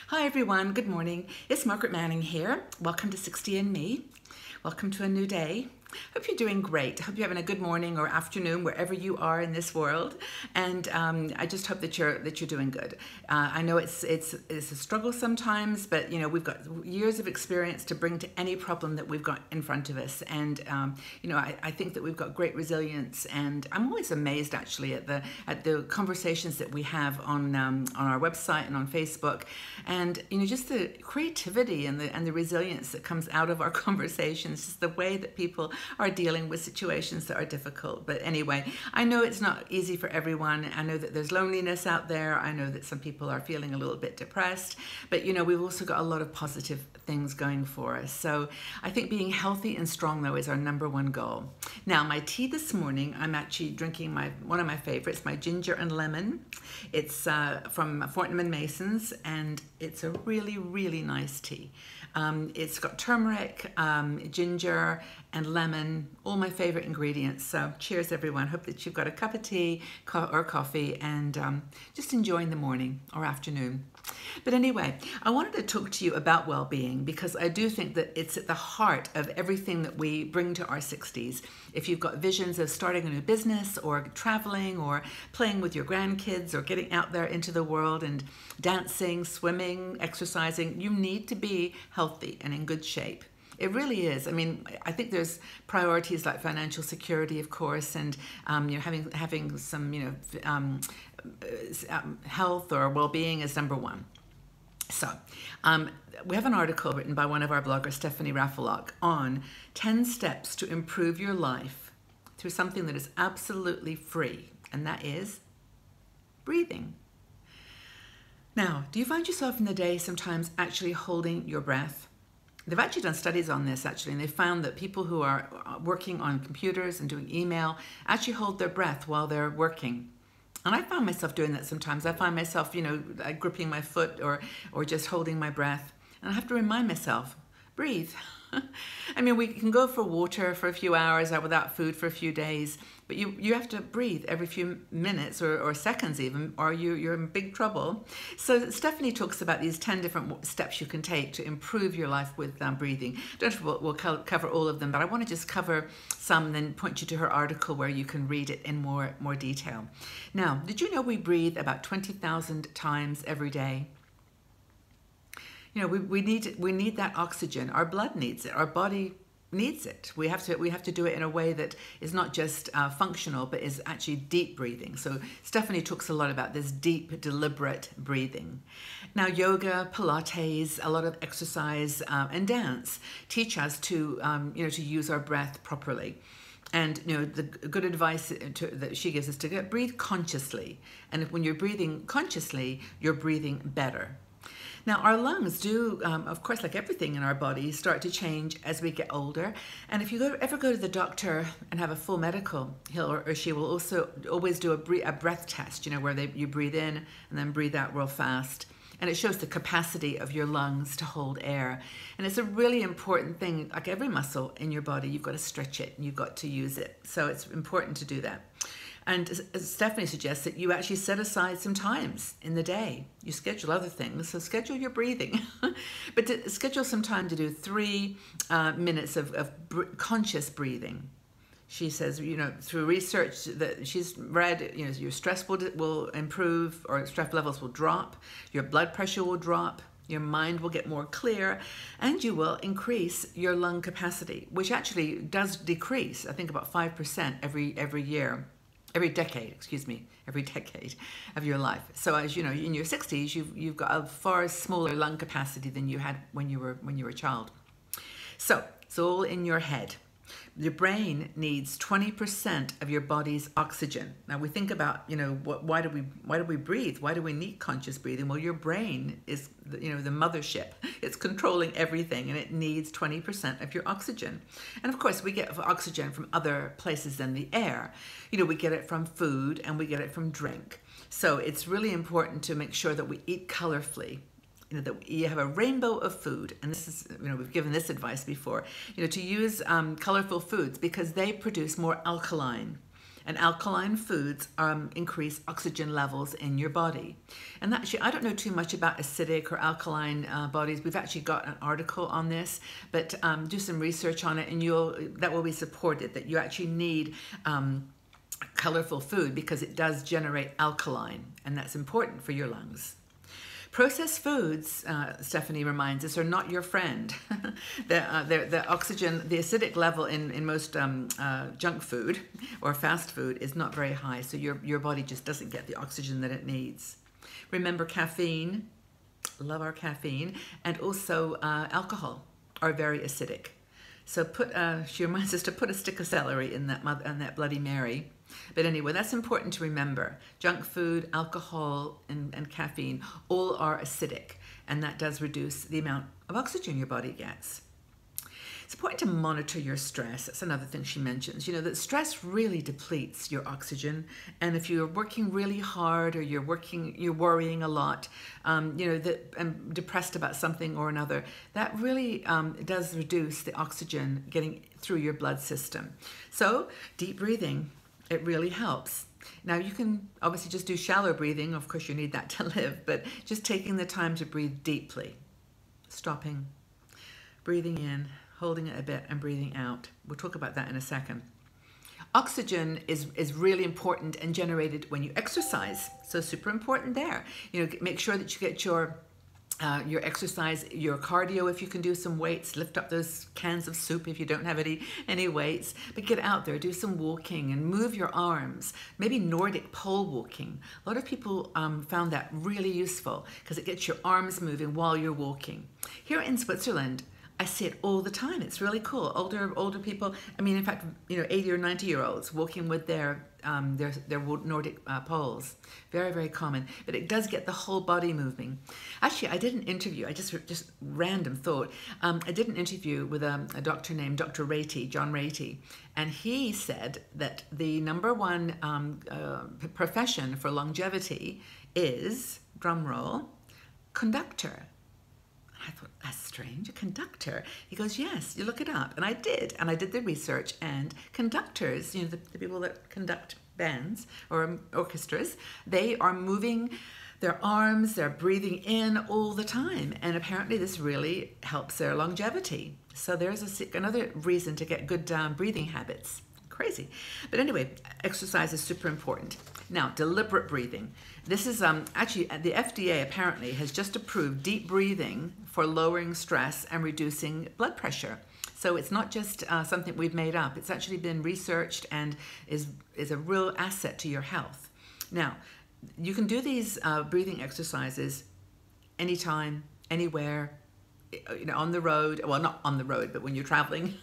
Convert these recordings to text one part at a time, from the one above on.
Hi everyone, good morning. It's Margaret Manning here. Welcome to 60 and Me. Welcome to a new day. Hope you're doing great. Hope you're having a good morning or afternoon wherever you are in this world. And I just hope that you're doing good. I know it's a struggle sometimes, but you know we've got years of experience to bring to any problem that we've got in front of us. And you know I think that we've got great resilience. And I'm always amazed actually at the conversations that we have on our website and on Facebook. And you know just the creativity and the resilience that comes out of our conversations, just the way that people are dealing with situations that are difficult. But anyway, I know it's not easy for everyone. I know that there's loneliness out there. I know that some people are feeling a little bit depressed, but you know, we've also got a lot of positive things going for us. So I think being healthy and strong though is our #1 goal. Now, my tea this morning, I'm actually drinking one of my favorites, my ginger and lemon. It's from Fortnum & Mason's, and it's a really, really nice tea. It's got turmeric, ginger, and lemon, all my favorite ingredients. So cheers everyone. Hope that you've got a cup of tea or coffee and just enjoying the morning or afternoon. But anyway, I wanted to talk to you about well-being because I do think that it's at the heart of everything that we bring to our 60s. If you've got visions of starting a new business or traveling or playing with your grandkids or getting out there into the world and dancing, swimming, exercising, you need to be healthy and in good shape. It really is. I mean, I think there's priorities like financial security, of course, and you know, having some health or well-being is #1. So we have an article written by one of our bloggers, Stephanie Raffelock, on 10 steps to improve your life through something that is absolutely free, and that is breathing. Now, do you find yourself in the day sometimes actually holding your breath? They've actually done studies on this actually, and they found that people who are working on computers and doing email actually hold their breath while they're working. And I found myself doing that sometimes. I find myself, you know, gripping my foot or just holding my breath. And I have to remind myself, breathe. I mean, we can go for water for a few hours or without food for a few days, but you have to breathe every few minutes or seconds even, or you're in big trouble. So Stephanie talks about these 10 different steps you can take to improve your life with breathing. Don't know if we'll cover all of them, but I want to just cover some and then point you to her article where you can read it in more detail. Now, did you know we breathe about 20,000 times every day? You know, we need that oxygen. Our blood needs it. Our body needs it. We have to do it in a way that is not just functional, but is actually deep breathing. So Stephanie talks a lot about this deep, deliberate breathing. Now, yoga, Pilates, a lot of exercise and dance teach us to you know, to use our breath properly. And you know, the good advice that she gives is to breathe consciously. And when you're breathing consciously, you're breathing better. Now, our lungs do, of course, like everything in our body, start to change as we get older. And if you ever go to the doctor and have a full medical, he'll or she will also always do a breath test, you know, where you breathe in and then breathe out real fast. And it shows the capacity of your lungs to hold air. And it's a really important thing. Like every muscle in your body, you've got to stretch it and you've got to use it. So it's important to do that. And as Stephanie suggests, that you actually set aside some times in the day. You schedule other things, so schedule your breathing. But to schedule some time to do 3 minutes of conscious breathing. She says, you know, through research that she's read, you know, your stress will improve, or stress levels will drop, your blood pressure will drop, your mind will get more clear, and you will increase your lung capacity, which actually does decrease, I think about 5% every year. Every decade of your life. So as you know, in your 60s, you've got a far smaller lung capacity than you had when you were a child. So it's all in your head. Your brain needs 20% of your body's oxygen. Now we think about, you know, why do we breathe? Why do we need conscious breathing? Well, your brain is, you know, the mothership. It's controlling everything, and it needs 20% of your oxygen. And of course, we get oxygen from other places than the air. You know, we get it from food and we get it from drink. So it's really important to make sure that we eat colorfully. You know, that you have a rainbow of food, and this is, you know, we've given this advice before, you know, to use colorful foods because they produce more alkaline And alkaline foods increase oxygen levels in your body. And actually, I don't know too much about acidic or alkaline bodies. We've actually got an article on this, but do some research on it, and that will be supported, that you actually need colorful food because it does generate alkaline, and that's important for your lungs. Processed foods, Stephanie reminds us, are not your friend. The oxygen, the acidic level in most junk food or fast food is not very high, so your body just doesn't get the oxygen that it needs. Remember, caffeine, love our caffeine, and also alcohol are very acidic. So she reminds us to put a stick of celery in that Bloody Mary. But anyway, that's important to remember. Junk food, alcohol, and caffeine all are acidic, and that does reduce the amount of oxygen your body gets. It's important to monitor your stress. That's another thing she mentions. You know, that stress really depletes your oxygen, and if you're working really hard or you're worrying a lot, and depressed about something or another, that really does reduce the oxygen getting through your blood system. So deep breathing, it really helps. Now, you can obviously just do shallow breathing. Of course, you need that to live, but just taking the time to breathe deeply, stopping, breathing in, holding it a bit, and breathing out. We'll talk about that in a second. Oxygen is really important and generated when you exercise. So super important there. You know, make sure that you get your exercise, your cardio, if you can do some weights, lift up those cans of soup if you don't have any weights, but get out there, do some walking and move your arms, maybe Nordic pole walking. A lot of people found that really useful because it gets your arms moving while you're walking. Here in Switzerland, I see it all the time. It's really cool. Older people, I mean, in fact, 80 or 90-year-olds walking with their Nordic poles. Very, very common. But it does get the whole body moving. Actually, I did an interview. I just random thought. I did an interview with a doctor named Dr. Ratey, John Ratey, and he said that the #1 profession for longevity is, drum roll, conductor. I thought, that's strange, a conductor. He goes, yes, you look it up. And I did the research, and conductors, the people that conduct bands or orchestras, they are moving their arms, they're breathing in all the time. And apparently this really helps their longevity. So there's another reason to get good breathing habits. Crazy. But anyway, exercise is super important. Now, deliberate breathing. This is actually, the FDA apparently has just approved deep breathing for lowering stress and reducing blood pressure. So it's not just something we've made up. It's actually been researched and is a real asset to your health. Now, you can do these breathing exercises anytime, anywhere, on the road. Well, not on the road, but when you're traveling,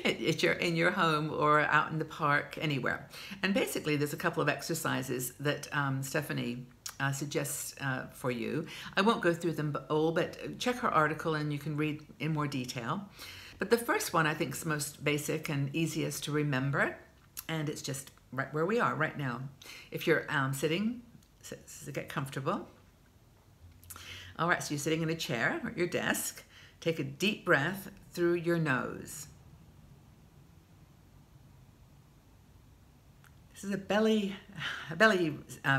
in your home or out in the park, anywhere. And basically, there's a couple of exercises that Stephanie suggests for you. I won't go through them all, but check her article and you can read in more detail. But the first one I think is the most basic and easiest to remember, and it's just right where we are right now. If you're sitting, so get comfortable. All right, so you're sitting in a chair or at your desk. Take a deep breath through your nose. This is a belly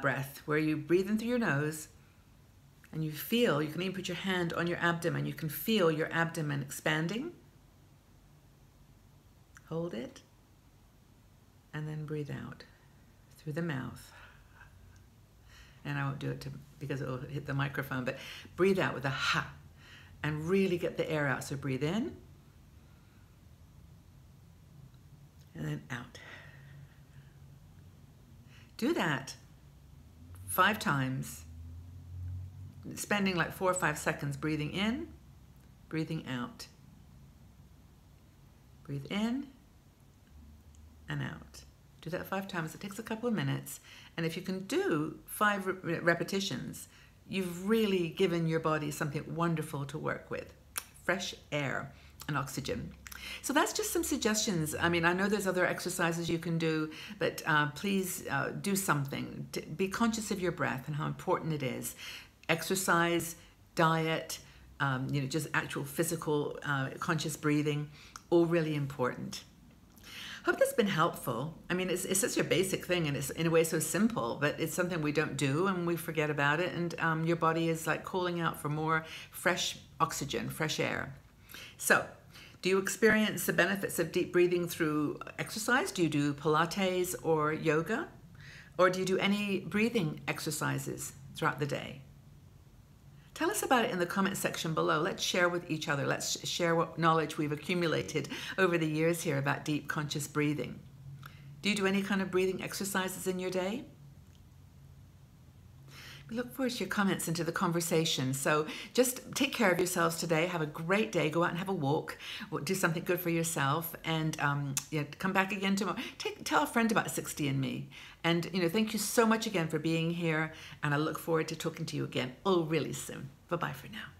breath where you breathe in through your nose and you can even put your hand on your abdomen. You can feel your abdomen expanding. Hold it and then breathe out through the mouth. And I won't do it because it will hit the microphone, but breathe out with a ha and really get the air out. So breathe in and then out. Do that 5 times, spending like 4 or 5 seconds breathing in, breathing out. Breathe in and out. Do that 5 times. It takes a couple of minutes. And if you can do 5 repetitions, you've really given your body something wonderful to work with. Fresh air and oxygen. So that's just some suggestions. I mean, I know there's other exercises you can do, but please do something. Be conscious of your breath and how important it is. Exercise, diet, just actual physical conscious breathing, all really important. Hope that's been helpful. I mean, it's such a basic thing, and it's in a way so simple, but it's something we don't do and we forget about it. And your body is like calling out for more fresh oxygen, fresh air. So, do you experience the benefits of deep breathing through exercise? Do you do Pilates or yoga? Or do you do any breathing exercises throughout the day? Tell us about it in the comment section below. Let's share with each other. Let's share what knowledge we've accumulated over the years here about deep conscious breathing. Do you do any kind of breathing exercises in your day? We look forward to your comments and to the conversation. So just take care of yourselves today. Have a great day. Go out and have a walk. Do something good for yourself. And come back again tomorrow. Tell a friend about 60andMe. And thank you so much again for being here. And I look forward to talking to you again really soon. Bye-bye for now.